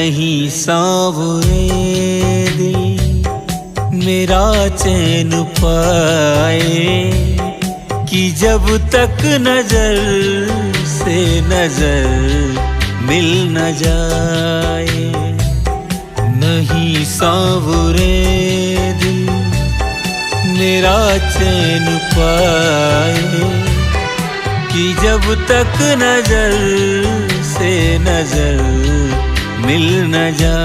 नहीं सांवरे दिल मेरा चैन पाए कि जब तक नजर से नजर मिल न जाए। नहीं सांवरे दिल मेरा चैन पाए कि जब तक नजर से नजर मिल न जाए।